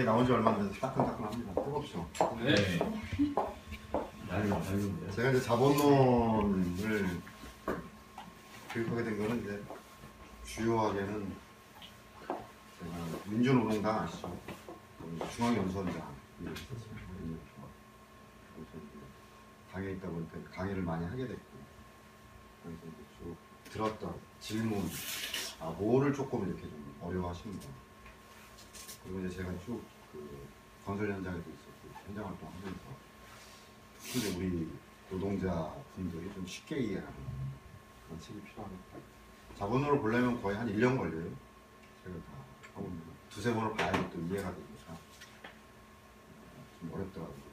나온 지 얼마 안 돼서 따끈따끈합니다. 뜨겁죠? 네. 낡은데. 제가 이제 자본론을 교육하게 된 거는 이제 주요하게는 제가 민주노동당 아시죠? 중앙연수원장 일을 했었어요. 당에 있다 보니까 강의를 많이 하게 됐고, 그래서 이제 쭉 들었던 질문, 뭐를 조금 이렇게 좀 어려워하시는가. 그리고 이제 제가 쭉 그 건설 현장에도 있었고 현장 활동하면서 특히 우리 노동자 분들이 좀 쉽게 이해하는 그런 책이 필요하겠다. 자본론을 보려면 거의 한 1년 걸려요. 제가 다 하고 있는 두세 번을 봐야 또 이해가 되니까 좀 어렵더라고요.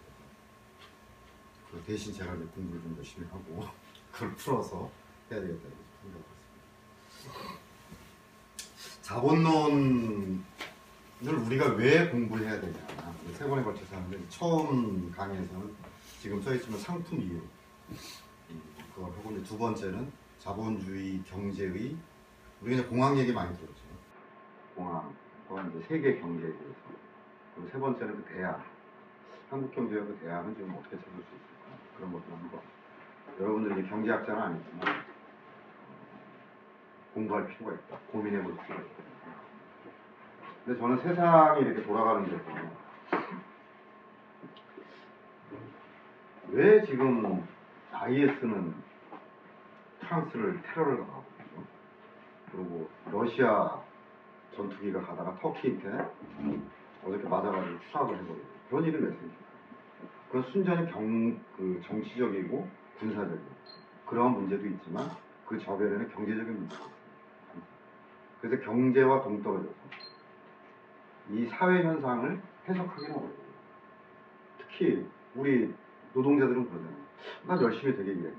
그 대신 제가 이제 공부를 좀 열심히 하고 그걸 풀어서 해야 되겠다 이렇게 생각했습니다. 자본론을 우리가 왜 공부를 해야 되냐, 세 번에 걸쳐서 하는데, 처음 강의에서는 지금 써있지만 상품 이유 그걸 하고, 이제 두 번째는 자본주의 경제의, 우리가 이제 공황 얘기 많이 들었죠. 공황과 이제 세계 경제에 대해서. 그리고 세 번째는 그 대안, 한국 경제의 그 대안은 지금 어떻게 찾을 수 있을까, 그런 것도 한번 여러분들이 이제 경제학자는 아니지만 공부할 필요가 있다, 고민해 볼 필요가 있다. 근데 저는 세상이 이렇게 돌아가는 데서 왜 지금 IS는 프랑스를 테러를 당하고, 그리고 러시아 전투기가 가다가 터키한테 어저께 맞아가지고 추락을 해버리고, 그런 일이 왜 생길까? 그건 순전히 정치적이고 군사적이고 그런 문제도 있지만 그 저변에는 경제적인 문제가 있습니다. 그래서 경제와 동떨어져서 이 사회 현상을 해석하기는 어려워요. 특히 우리 노동자들은 그러잖아요. 난 열심히 되게 일했는데,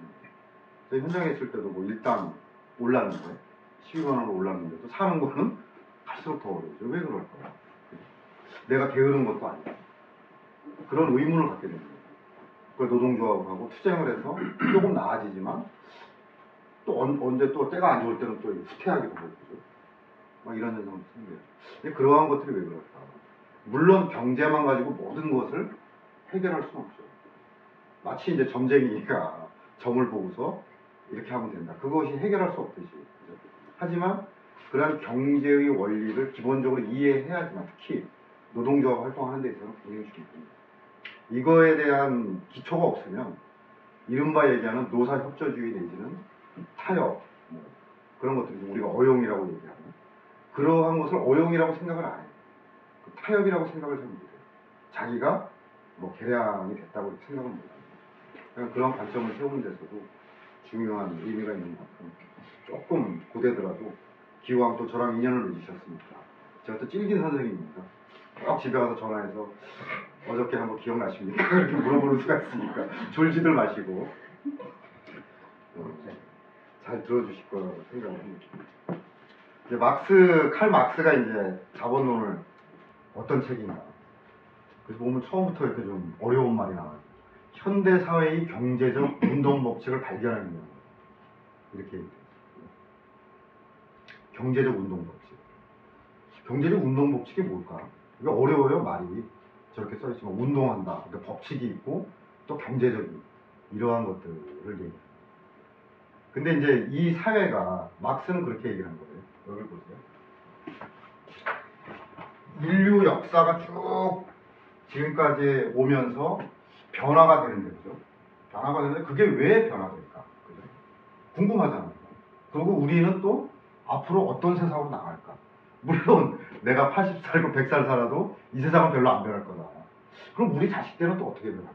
제가 현장에 있을 때도 뭐 일당 올랐는데 12만 원 올랐는데도 사는 거는 갈수록 더 어려워져. 왜 그럴까요? 내가 게으른 것도 아니고 그런 의문을 갖게 됩니다. 그 노동조합하고 투쟁을 해서 조금 나아지지만 또 언제 또 때가 안 좋을 때는 또 후퇴하기도 하고, 막 이런 현상이 생겨요. 근데 그러한 것들이 왜 그럴까? 물론 경제만 가지고 모든 것을 해결할 수는 없죠. 마치 이제 점쟁이가 점을 보고서 이렇게 하면 된다, 그것이 해결할 수 없듯이. 그죠? 하지만 그러한 경제의 원리를 기본적으로 이해해야지만, 특히 노동조합 활동하는 데 있어서는 굉장히 중요합니다. 이거에 대한 기초가 없으면 이른바 얘기하는 노사협조주의 내지는 타협, 그런 것들이 우리가 어용이라고 얘기하는 그러한 것을 어용이라고 생각을 안 해요. 타협이라고 생각을 잘 못해요. 자기가 뭐 개량이 됐다고 생각을 못합니다. 그러니까 그런 관점을 세우는 데서도 중요한 의미가 있는 만큼 조금 고되더라도, 기왕 또 저랑 인연을 맺으셨으니까, 제가 또 찔긴 선생님입니다. 꼭 집에 가서 전화해서 어저께 한번 기억나십니까? 이렇게 물어보는 수가 있으니까 졸지들 마시고 잘 들어주실 거라고 생각을 합니다. 이제 칼 막스가 이제 자본론을 어떤 책인가, 그래서 보면 처음부터 이렇게 좀 어려운 말이 나와요. 현대 사회의 경제적 운동 법칙을 발견하는 거예요. 이렇게 얘기해요. 경제적 운동 법칙. 경제적 운동 법칙이 뭘까? 이게 어려워요, 말이. 저렇게 써있지만 운동한다, 그러니까 법칙이 있고 또 경제적인 이러한 것들을 얘기해요. 근데 이제 이 사회가, 막스는 그렇게 얘기를 한 거예요. 여기 보세요. 인류 역사가 쭉 지금까지 오면서 변화가 되는 거죠. 변화가 되는데 그게 왜 변화될까? 그죠? 궁금하잖아요. 그리고 우리는 또 앞으로 어떤 세상으로 나갈까? 물론 내가 80 살고 100살 살아도 이 세상은 별로 안 변할 거다. 그럼 우리 자식 때는 또 어떻게 변할까?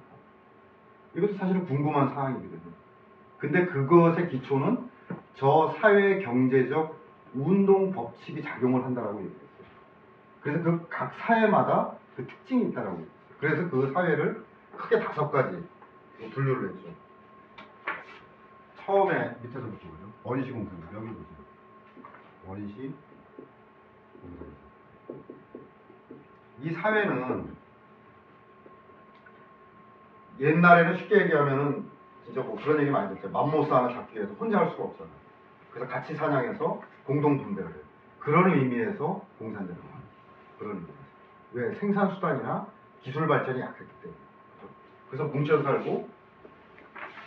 이것도 사실은 궁금한 사항이거든요. 근데 그것의 기초는 저 사회 경제적 운동 법칙이 작용을 한다라고 얘기했어요. 그래서 그 각 사회마다 그 특징이 있다라고 얘기했어요. 그래서 그 사회를 크게 5가지 분류를 했죠. 처음에 밑에서부터 보죠. 원시 공산. 여기 보세요. 원시 공산. 이 사회는 옛날에는 쉽게 얘기하면은 진짜 뭐 그런 얘기 많이 듣죠. 맘모스 하나 잡기 위해서 혼자 할 수가 없잖아요. 그래서 같이 사냥해서 공동 분배를 해요. 그런 의미에서 공산제를 합니다. 그런 의미에서. 왜? 생산수단이나 기술 발전이 약했기 때문에. 그래서 뭉쳐 살고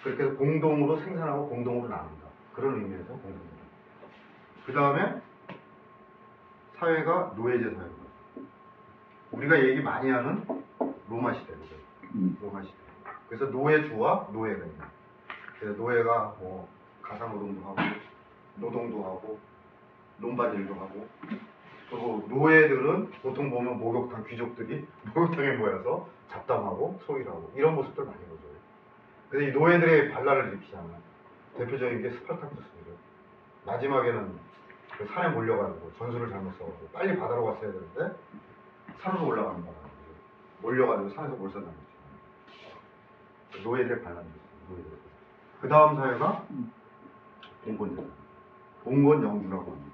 그렇게 해서 공동으로 생산하고 공동으로 나눈다. 그런 의미에서 공동체. 그 다음에 사회가 노예제 사회입니다. 우리가 얘기 많이 하는 로마 시대죠. 로마 시대. 그래서 노예주와 노예가 있는. 그래서 노예가 뭐 가사노동도 하고 노동도 하고 논밭일도 하고, 그리고 노예들은 보통 보면 목욕탕 귀족들이 목욕탕에 모여서 잡담하고 소일하고 이런 모습들 많이 보죠. 그래서 이 노예들의 반란을 일으키잖아요. 대표적인 게 스파르타쿠스죠. 마지막에는 그 산에 몰려가지고 전술을 잘못 써가지고 빨리 바다로 갔어야 되는데 산으로 올라가는 바람에 몰려가지고 산에서 몰살당했죠. 노예들의 반란이 있어요. 그 다음 사회가 봉건제. 봉건 영주라고 합니다.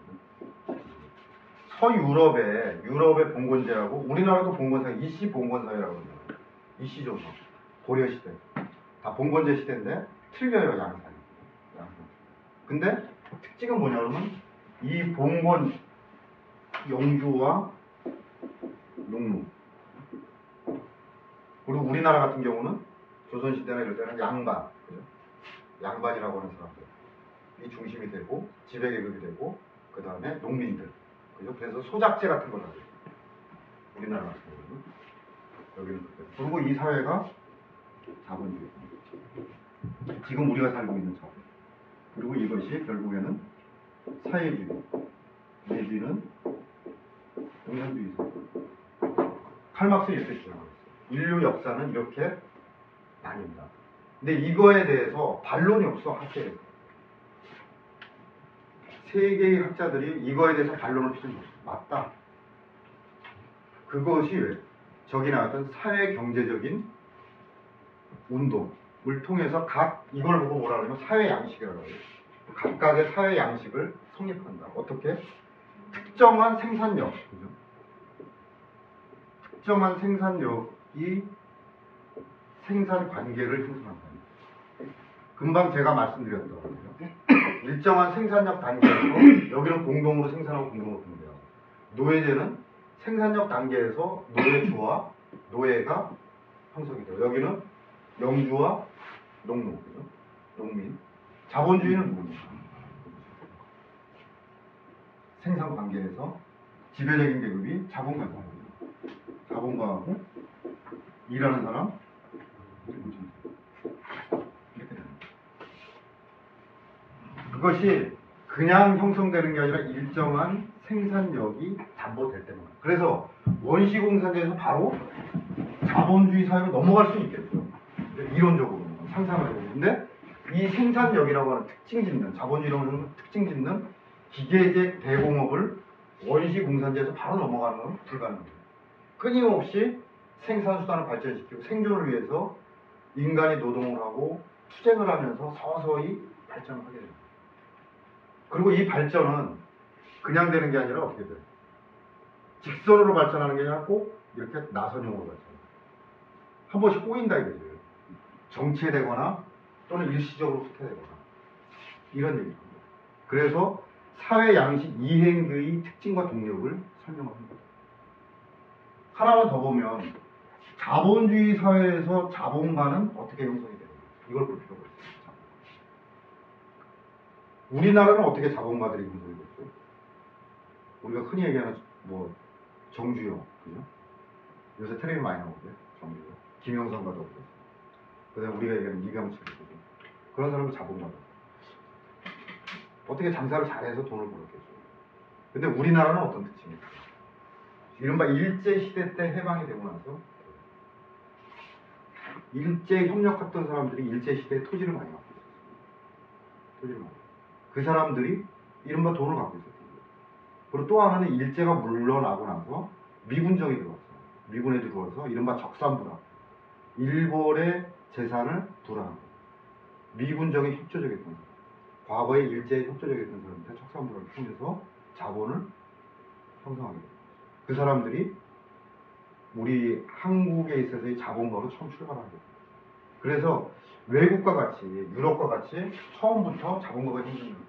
유럽의 봉건제하고 우리나라도 봉건사회, 이씨 봉건사회라고 합니다. 이씨죠. 고려 시대. 다 봉건제 시대인데 틀려요, 양상. 근데 특징은 뭐냐면 이 봉건 영주와 농무, 그리고 우리나라 같은 경우는 조선시대나 이럴 때는 양반, 그죠? 양반이라고 하는 사람들이 중심이 되고 지배계급이 되고 그 다음에 농민들, 그죠? 그래서 소작제 같은 걸 하죠. 우리나라 같은 경우는 여기는. 그리고 이 사회가 자본주의, 지금 우리가 살고 있는 자본. 그리고 이것이 결국에는 사회주의 내지는 공산주의 사회. 칼막스 이렇게 주장했어요. 인류 역사는 이렇게 나뉜다. 근데 이거에 대해서 반론이 없어, 학계에. 세계의 학자들이 이거에 대해서 반론을 피는 거죠. 맞다. 그것이 왜? 저기 나왔던 사회 경제적인 운동을 통해서 이걸 보고 뭐라 그러면 사회 양식이라고 해요. 각각의 사회 양식을 성립한다. 어떻게? 특정한 생산력, 그죠? 특정한 생산력이 생산 관계를 형성한다. 금방 제가 말씀드렸던 거예요. 일정한 생산력 단계에서 여기는 공동으로 생산하고 공동으로 분배하고, 노예제는 생산력 단계에서 노예주와 노예가 형성이 돼요. 여기는 영주와 농노, 그죠? 농민. 자본주의는 뭡니까? 생산 관계에서 지배적인 계급이 자본가입니다. 자본가하고 일하는 사람, 이렇게 됩니다. 그것이 그냥 형성되는 게 아니라 일정한 생산력이 담보될 때만. 그래서 원시공산제에서 바로 자본주의 사회로 넘어갈 수 있겠죠. 이론적으로 상상하려고. 근데 이 생산력이라고 하는 특징 짓는, 자본주의라고 하는 특징 짓는 기계적 대공업을 원시공산제에서 바로 넘어가는 건 불가능합니다. 끊임없이 생산수단을 발전시키고 생존을 위해서 인간이 노동을 하고 투쟁을 하면서 서서히 발전을 하게 됩니다. 그리고 이 발전은 그냥 되는 게 아니라 어떻게 돼요? 직선으로 발전하는 게 아니라 꼭 이렇게 나선형으로 발전해요. 한 번씩 꼬인다 이거죠. 정체되거나 또는 일시적으로 후퇴되거나 이런 얘기입니다. 그래서 사회 양식 이행의 특징과 동력을 설명합니다. 하나만 더 보면 자본주의 사회에서 자본가는 어떻게 형성이 되는가, 이걸 볼 필요가 있습니다. 우리나라는 어떻게 자본가들이 형성이 됐죠? 우리가 흔히 얘기하는 뭐 정주영, 그죠? 요새 텔레비 많이 나오는데 정주영, 김영선과도 그렇고, 그다음에 우리가 얘기하는 이병철, 그런 사람은 자본가다. 어떻게 장사를 잘해서 돈을 벌었겠죠. 근데 우리나라는 어떤 특징입니까? 이른바 일제시대 때 해방이 되고 나서 일제 협력했던 사람들이 일제시대에 토지를 많이 갖고 있었어요. 토지를 많이. 그 사람들이 이른바 돈을 갖고 있었어요. 그리고 또 하나는 일제가 물러나고 나서 미군정이 들어왔어요. 미군에 들어와서 이른바 적산부라, 일본의 재산을 불하고 미군정에 협조적이었던 사람, 과거에 일제에 협조적이었던 사람한테 적산부라를 통해서 자본을 형성하게 됩니다. 그 사람들이 우리 한국에 있어서의 자본가로 처음 출발하게 됩니다. 그래서 외국과 같이, 유럽과 같이 처음부터 자본가가 형성됩니다.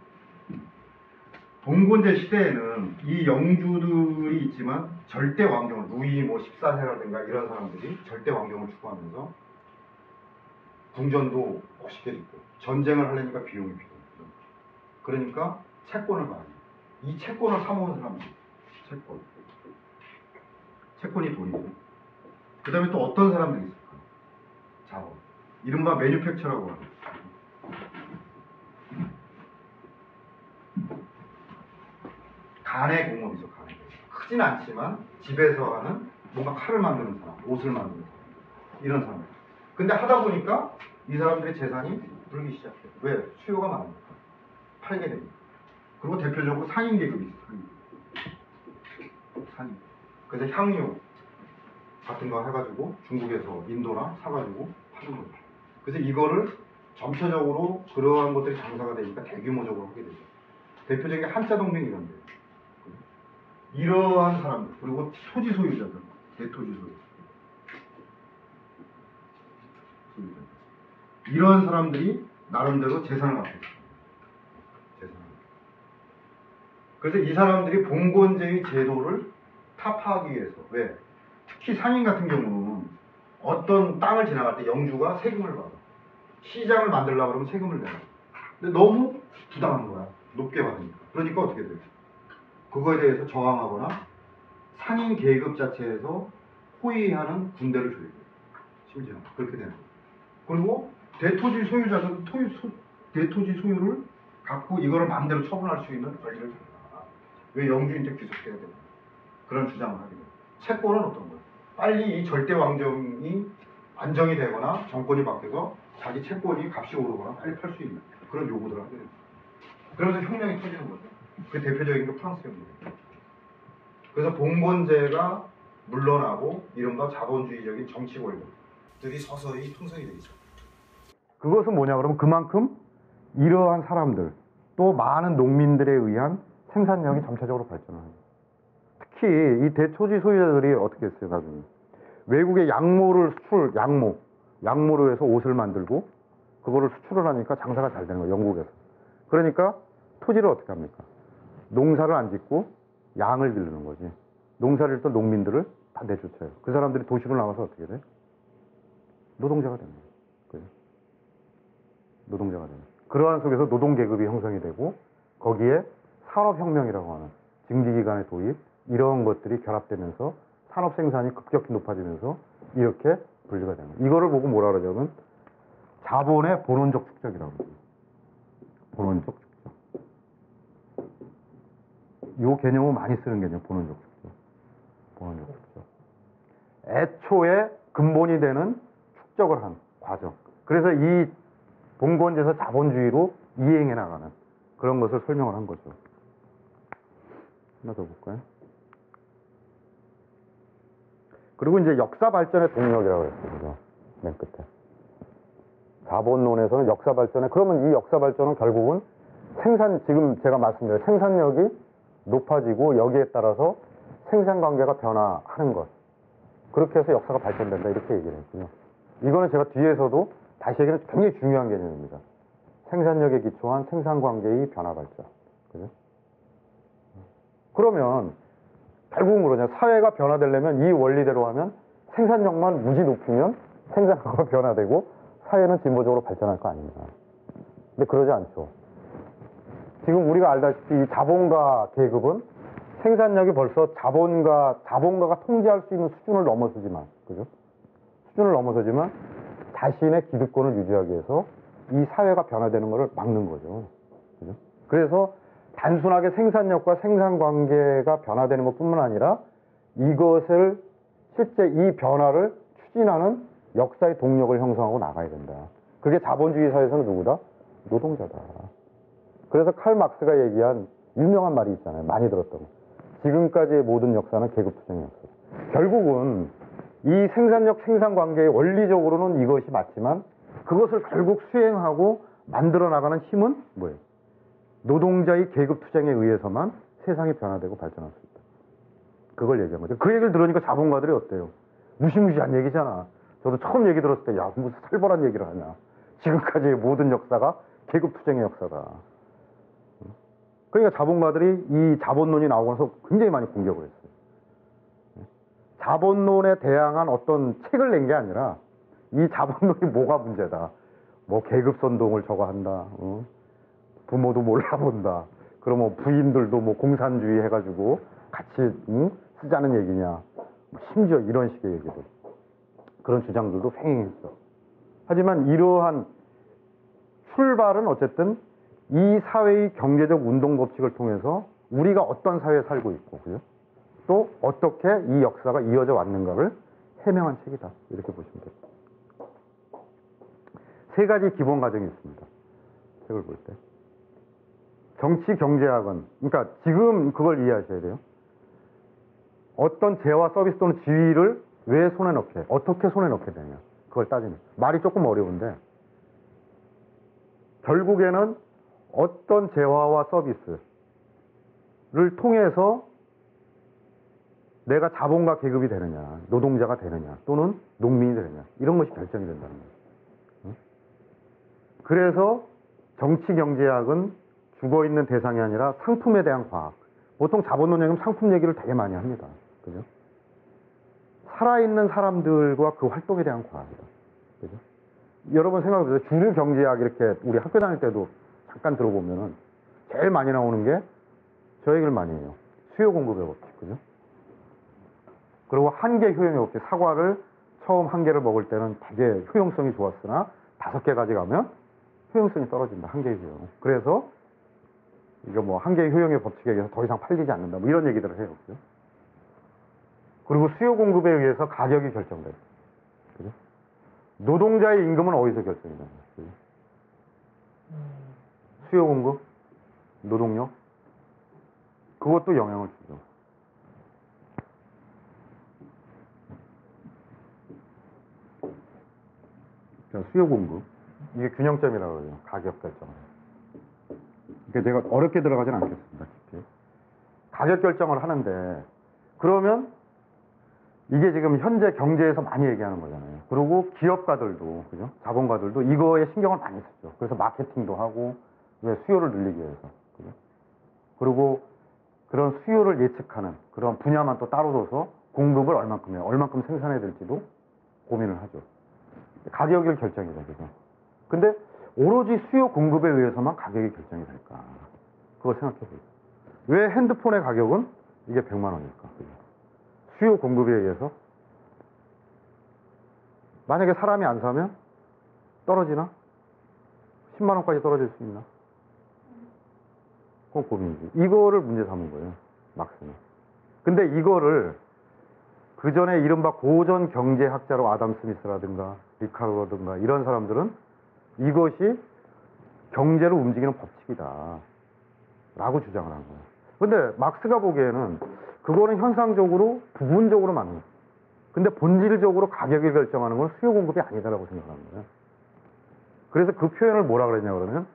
봉건제 시대에는 이 영주들이 있지만 절대 왕정을, 루이 뭐 14세라든가 이런 사람들이 절대 왕정을 추구하면서 궁전도 멋있게 짓고 전쟁을 하려니까 비용이 필요해요. 그러니까 채권을 받아요. 이 채권을 사모은 사람들, 채권이 돈이죠. 그 다음에 또 어떤 사람들이 있을까? 자본, 이른바 매뉴팩처라고 하는, 간의 공업이죠. 간의 공업. 크진 않지만 집에서 하는 뭔가 칼을 만드는 사람, 옷을 만드는 사람, 이런 사람들. 근데 하다 보니까 이 사람들의 재산이 불기 시작해요. 왜? 수요가 많으니까. 팔게 됩니다. 그리고 대표적으로 상인 계급이 있어요. 상인. 그래서 향유 같은 거 해가지고 중국에서 인도나 사가지고 파는 거예요. 그래서 이거를 전체적으로 그러한 것들이 장사가 되니까 대규모적으로 하게 되죠. 대표적인 게 한자동맹이란데, 이러한 사람들, 그리고 토지 소유자들, 대토지 소유자들, 이러한 사람들이 나름대로 재산을 갖고 있어요. 재산을. 그래서 이 사람들이 봉건제의 제도를 타파하기 위해서, 왜? 특히 상인 같은 경우는 어떤 땅을 지나갈 때 영주가 세금을 받아. 시장을 만들려고 그러면 세금을 내요. 근데 너무 부당한 거야. 높게 받으니까. 그러니까 어떻게 돼요? 그거에 대해서 저항하거나 상인 계급 자체에서 호위하는 군대를 조직해요. 심지어 그렇게 되는 거예요. 그리고 대토지 소유자들은 대토지 소유를 갖고 이거를 마음대로 처분할 수 있는 권리를 준다. 왜 영주인한테 귀속해야 되나? 그런 주장을 하게 돼요. 채권은 어떤 거예요? 빨리 이 절대 왕정이 안정이 되거나 정권이 바뀌어서 자기 채권이 값이 오르거나 빨리 팔 수 있는 그런 요구들을 하게 됩니다. 그러면서 혁명이 터지는 거죠. 그 대표적인 게 프랑스 혁명이에요. 그래서 봉건제가 물러나고 이른바 자본주의적인 정치 권력들이 서서히 통성이 되죠. 그것은 뭐냐 그러면 그만큼 이러한 사람들 또 많은 농민들에 의한 생산력이 점차적으로 발전하는 거예요. 특히 이 대토지 소유자들이 어떻게 했어요, 나중에. 외국에 양모를 양모로 해서 옷을 만들고 그거를 수출을 하니까 장사가 잘 되는 거예요, 영국에서. 그러니까 토지를 어떻게 합니까? 농사를 안 짓고 양을 기르는 거지. 농사를 짓던 농민들을 다 내쫓아요. 그 사람들이 도시로 나와서 어떻게 돼? 노동자가 되는 거예요. 그죠? 노동자가 되는 거예요. 그러한 속에서 노동계급이 형성이 되고 거기에 산업혁명이라고 하는 증기기관의 도입, 이런 것들이 결합되면서 산업 생산이 급격히 높아지면서 이렇게 분리가 되는 거예요. 이거를 보고 뭐라 그러냐면 자본의 본원적 축적이라고 그러죠. 본원적 축적. 이 개념을 많이 쓰는 개념, 본원적 축적. 본원적 축적. 애초에 근본이 되는 축적을 한 과정. 그래서 이 봉건제에서 자본주의로 이행해 나가는 그런 것을 설명을 한 거죠. 하나 더 볼까요? 그리고 이제 역사 발전의 동력이라고 그랬어요. 맨 끝에. 자본론에서는 역사 발전에, 그러면 이 역사 발전은 결국은 지금 제가 말씀드린 생산력이 높아지고 여기에 따라서 생산 관계가 변화하는 것. 그렇게 해서 역사가 발전된다. 이렇게 얘기를 했군요. 이거는 제가 뒤에서도 다시 얘기하면 굉장히 중요한 개념입니다. 생산력에 기초한 생산 관계의 변화 발전. 그죠? 그러면 결국은 그러냐. 사회가 변화되려면 이 원리대로 하면 생산력만 무지 높이면 생산력가 변화되고 사회는 진보적으로 발전할 거 아닙니까? 근데 그러지 않죠. 지금 우리가 알다시피 이 자본가 계급은 생산력이 벌써 자본가가 통제할 수 있는 수준을 넘어서지만, 그죠? 수준을 넘어서지만 자신의 기득권을 유지하기 위해서 이 사회가 변화되는 것을 막는 거죠. 그죠? 그래서 단순하게 생산력과 생산 관계가 변화되는 것 뿐만 아니라 이것을 실제 이 변화를 추진하는 역사의 동력을 형성하고 나가야 된다. 그게 자본주의 사회에서는 누구다? 노동자다. 그래서 칼 막스가 얘기한 유명한 말이 있잖아요. 많이 들었던 거. 지금까지의 모든 역사는 계급투쟁의 역사다. 결국은 이 생산력, 생산관계의 원리적으로는 이것이 맞지만 그것을 결국 수행하고 만들어 나가는 힘은 뭐예요? 노동자의 계급투쟁에 의해서만 세상이 변화되고 발전할 수 있다. 그걸 얘기한 거죠. 그 얘기를 들으니까 자본가들이 어때요? 무시무시한 얘기잖아. 저도 처음 얘기 들었을 때 야, 무슨 살벌한 얘기를 하냐. 지금까지의 모든 역사가 계급투쟁의 역사다. 그러니까 자본가들이 이 자본론이 나오고 나서 굉장히 많이 공격을 했어요. 자본론에 대항한 어떤 책을 낸 게 아니라 이 자본론이 뭐가 문제다. 뭐 계급 선동을 저거 한다. 부모도 몰라본다. 그러면 부인들도 뭐 공산주의 해가지고 같이 쓰자는 얘기냐. 심지어 이런 식의 얘기들. 그런 주장들도 횡행했어. 하지만 이러한 출발은 어쨌든 이 사회의 경제적 운동 법칙을 통해서 우리가 어떤 사회에 살고 있고, 그죠? 또 어떻게 이 역사가 이어져 왔는가를 해명한 책이다. 이렇게 보시면 됩니다. 세 가지 기본 과정이 있습니다. 책을 볼 때. 정치 경제학은, 그러니까 지금 그걸 이해하셔야 돼요. 어떤 재화 서비스 또는 지위를 왜 손에 넣게, 어떻게 손에 넣게 되냐. 그걸 따지는. 말이 조금 어려운데, 결국에는 어떤 재화와 서비스를 통해서 내가 자본가 계급이 되느냐, 노동자가 되느냐, 또는 농민이 되느냐, 이런 것이 결정이 된다는 거예요. 그래서 정치경제학은 죽어있는 대상이 아니라 상품에 대한 과학. 보통 자본론 얘기하면 상품 얘기를 되게 많이 합니다. 그죠? 살아있는 사람들과 그 활동에 대한 과학이다. 그죠? 여러분 생각해보세요. 주류 경제학 이렇게 우리 학교 다닐 때도 잠깐 들어보면은 제일 많이 나오는 게 저 얘기를 많이 해요. 수요 공급의 법칙. 그죠? 그리고 한계 효용의 법칙. 사과를 처음 한 개를 먹을 때는 되게 효용성이 좋았으나 5개 가져가면 효용성이 떨어진다. 한계 효용. 그래서 이거 뭐 한계 효용의 법칙에 의해서 더 이상 팔리지 않는다. 뭐 이런 얘기들을 해요. 그죠? 그리고 수요 공급에 의해서 가격이 결정돼요. 그죠? 노동자의 임금은 어디서 결정이 되나요? 그죠? 수요 공급, 노동력, 그것도 영향을 주죠. 자, 수요 공급. 이게 균형점이라고 그러죠. 가격 결정. 그러니까 제가 어렵게 들어가진 않겠습니다. 깊이. 가격 결정을 하는데, 그러면 이게 지금 현재 경제에서 많이 얘기하는 거잖아요. 그리고 기업가들도, 그죠? 자본가들도 이거에 신경을 많이 쓰죠. 그래서 마케팅도 하고, 왜 수요를 늘리기 위해서. 그죠? 그리고 그런 수요를 예측하는 그런 분야만 또 따로 둬서 공급을 얼만큼 해요. 얼만큼 생산해야 될지도 고민을 하죠. 가격을 결정이 되죠. 근데 오로지 수요 공급에 의해서만 가격이 결정이 될까? 그걸 생각해 보세요. 왜 핸드폰의 가격은 이게 100만 원일까? 수요 공급에 의해서? 만약에 사람이 안 사면 떨어지나? 10만 원까지 떨어질 수 있나? 그건 고민이지. 이거를 문제 삼은 거예요. 막스는. 근데 이거를 그 전에 이른바 고전 경제학자로 아담 스미스라든가 리카르도라든가 이런 사람들은 이것이 경제를 움직이는 법칙이다 라고 주장을 한 거예요. 근데 막스가 보기에는 그거는 현상적으로 부분적으로 맞는 거예요. 근데 본질적으로 가격을 결정하는 건 수요 공급이 아니다라고 생각하는 거예요. 그래서 그 표현을 뭐라 그랬냐 그러면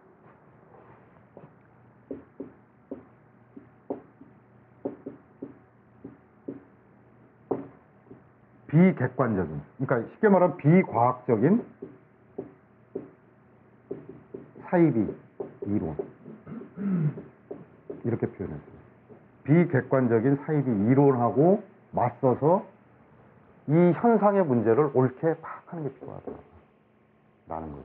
비객관적인, 그러니까 쉽게 말하면 비과학적인 사이비 이론, 이렇게 표현했어요. 비객관적인 사이비 이론하고 맞서서 이 현상의 문제를 옳게 파악하는 게 필요하다라는 거죠.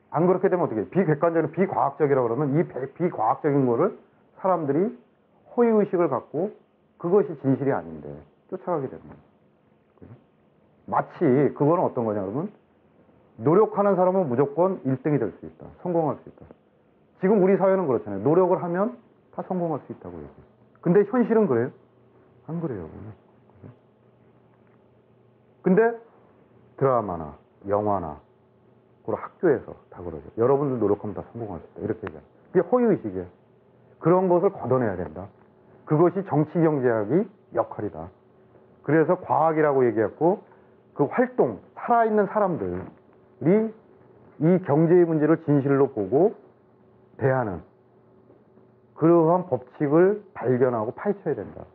안 그렇게 되면 어떻게 해요? 비객관적인, 비과학적이라고 그러면 이 비과학적인 거를 사람들이 허위의식을 갖고 그것이 진실이 아닌데 쫓아가게 되는 거예요. 마치 그거는 어떤 거냐 그러면 노력하는 사람은 무조건 1등이 될 수 있다. 성공할 수 있다. 지금 우리 사회는 그렇잖아요. 노력을 하면 다 성공할 수 있다고 얘기해요. 근데 현실은 그래요? 안 그래요. 근데 드라마나 영화나 그리고 학교에서 다 그러죠. 여러분들 노력하면 다 성공할 수 있다. 이렇게 얘기해요. 그게 허위의식이에요. 그런 것을 걷어내야 된다. 그것이 정치경제학의 역할이다. 그래서 과학이라고 얘기했고 그 활동, 살아있는 사람들이 이 경제의 문제를 진실로 보고 대하는 그러한 법칙을 발견하고 파헤쳐야 된다.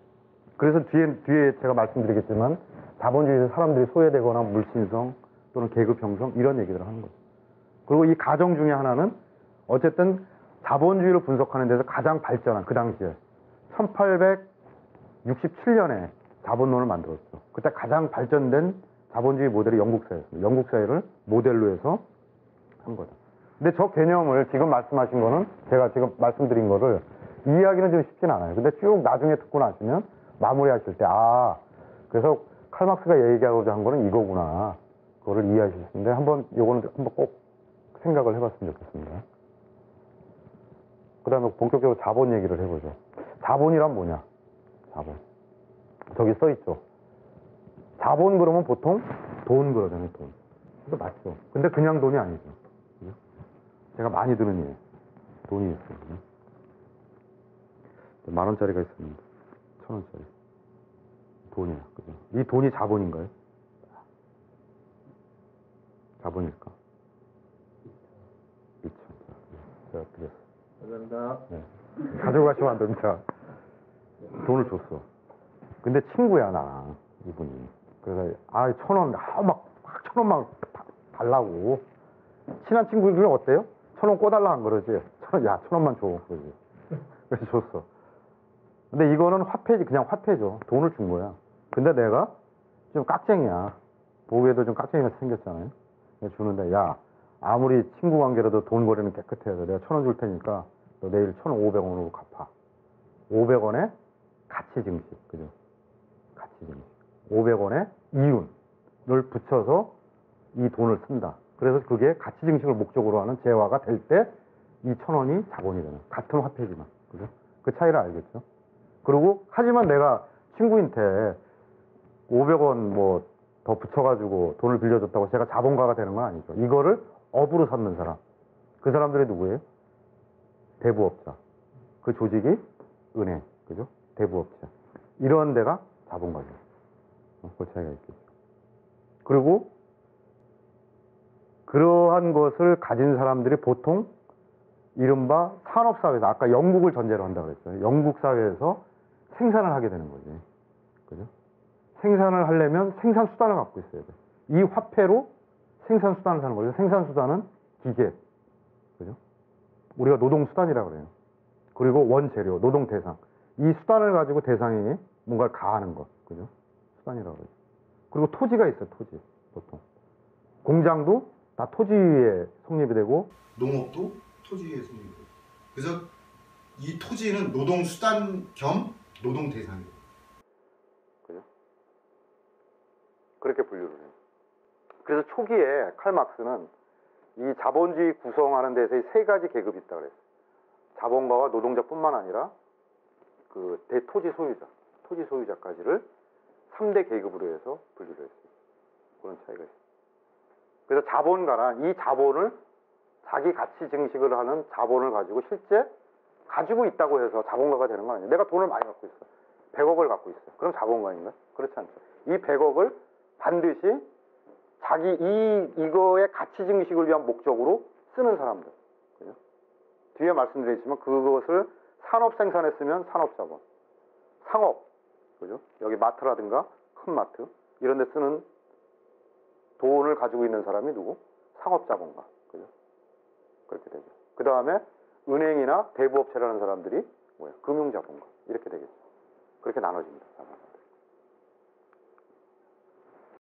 그래서 뒤에 제가 말씀드리겠지만 자본주의에서 사람들이 소외되거나 물신성 또는 계급 형성 이런 얘기들을 하는 거죠. 그리고 이 가정 중에 하나는 어쨌든 자본주의를 분석하는 데서 가장 발전한 그 당시에 1867년에 자본론을 만들었죠. 그때 가장 발전된 자본주의 모델이 영국사였습니다. 영국사회를 모델로 해서 한 거다. 근데 저 개념을 지금 말씀하신 거는 제가 지금 말씀드린 거를 이해하기는 좀 쉽진 않아요. 근데 쭉 나중에 듣고 나시면 마무리하실 때 그래서 칼막스가 얘기하고자 한 거는 이거구나. 그거를 이해하실 수 있는데 한번 요거는 한번 꼭 생각을 해봤으면 좋겠습니다. 그 다음에 본격적으로 자본 얘기를 해보죠. 자본이란 뭐냐? 자본. 저기 써있죠. 자본 그러면 보통 돈 그러잖아요, 돈. 그거 맞죠. 근데 그냥 돈이 아니죠. 그죠? 제가 많이 드는 예. 돈이 있어요. 그죠? 10,000원짜리가 있습니다. 1,000원짜리. 돈이야. 그죠? 이 돈이 자본인가요? 자본일까? 2,000. 제가 드렸어요. 감사합니다. 네. 가져가시면 안 됩니다. 돈을 줬어. 근데 친구야, 나랑, 이분이. 그래서, 1,000원, 막 1,000원 막 달라고. 친한 친구들은 어때요? 1,000원 꿔달라 안 그러지? 1,000원만 줘. 그러지. 그래서 줬어. 근데 이거는 화폐지, 그냥 화폐죠. 돈을 준 거야. 근데 내가 좀 깍쟁이야. 보기에도 좀 깍쟁이같이 생겼잖아요. 내가 주는데, 아무리 친구 관계라도 돈 거래는 깨끗해서 내가 1,000원 줄 테니까 너 내일 1,500원으로 갚아. 500원에 가치 증식. 그죠? 가치 증식. 500원에 이윤을 붙여서 이 돈을 쓴다. 그래서 그게 가치 증식을 목적으로 하는 재화가 될 때 이 1,000원이 자본이 되는. 같은 화폐지만. 그죠? 그 차이를 알겠죠? 그리고 하지만 내가 친구한테 500원 뭐 더 붙여가지고 돈을 빌려줬다고 제가 자본가가 되는 건 아니죠. 이거를 업으로 삼는 사람. 그 사람들이 누구예요? 대부업자. 그 조직이 은행. 그죠? 대부업자. 이런 데가 자본가죠. 그 차이가 있겠죠. 그리고 그러한 것을 가진 사람들이 보통 이른바 산업사회에서, 아까 영국을 전제로 한다고 그랬어요. 영국 사회에서 생산을 하게 되는 거지. 그죠? 생산을 하려면 생산수단을 갖고 있어야 돼. 이 화폐로 생산수단을 사는 거죠. 생산수단은 기계. 그죠? 우리가 노동수단이라고 그래요. 그리고 원재료, 노동대상. 이 수단을 가지고 대상이 뭔가를 가하는 것. 그죠? 수단이라고 그래요. 그리고 토지가 있어요, 토지. 보통. 공장도 다 토지 위에 성립이 되고, 농업도 토지 위에 성립이 되고. 그래서 이 토지는 노동수단 겸 노동대상이에요. 그죠? 그렇게 분류를 해요. 그래서 초기에 칼막스는 이 자본주의 구성하는 데서 세 가지 계급이 있다고 그랬어요. 자본가와 노동자뿐만 아니라 그 대토지 소유자, 토지 소유자까지를 3대 계급으로 해서 분류를 했어요. 그런 차이가 있어요. 그래서 자본가란 이 자본을 자기 가치 증식을 하는 자본을 가지고 실제 가지고 있다고 해서 자본가가 되는 건 아니에요. 내가 돈을 많이 갖고 있어. 100억을 갖고 있어요. 그럼 자본가인가요? 그렇지 않죠. 이 100억을 반드시 자기 이거의 가치 증식을 위한 목적으로 쓰는 사람들. 그죠? 뒤에 말씀드렸지만 그것을 산업 생산에 쓰면 산업자본. 상업. 그죠? 여기 마트라든가 큰 마트 이런 데 쓰는 돈을 가지고 있는 사람이 누구? 상업자본가. 그죠? 그렇게 되죠. 그 다음에 은행이나 대부업체라는 사람들이 뭐야? 금융자본가. 이렇게 되겠죠. 그렇게 나눠집니다.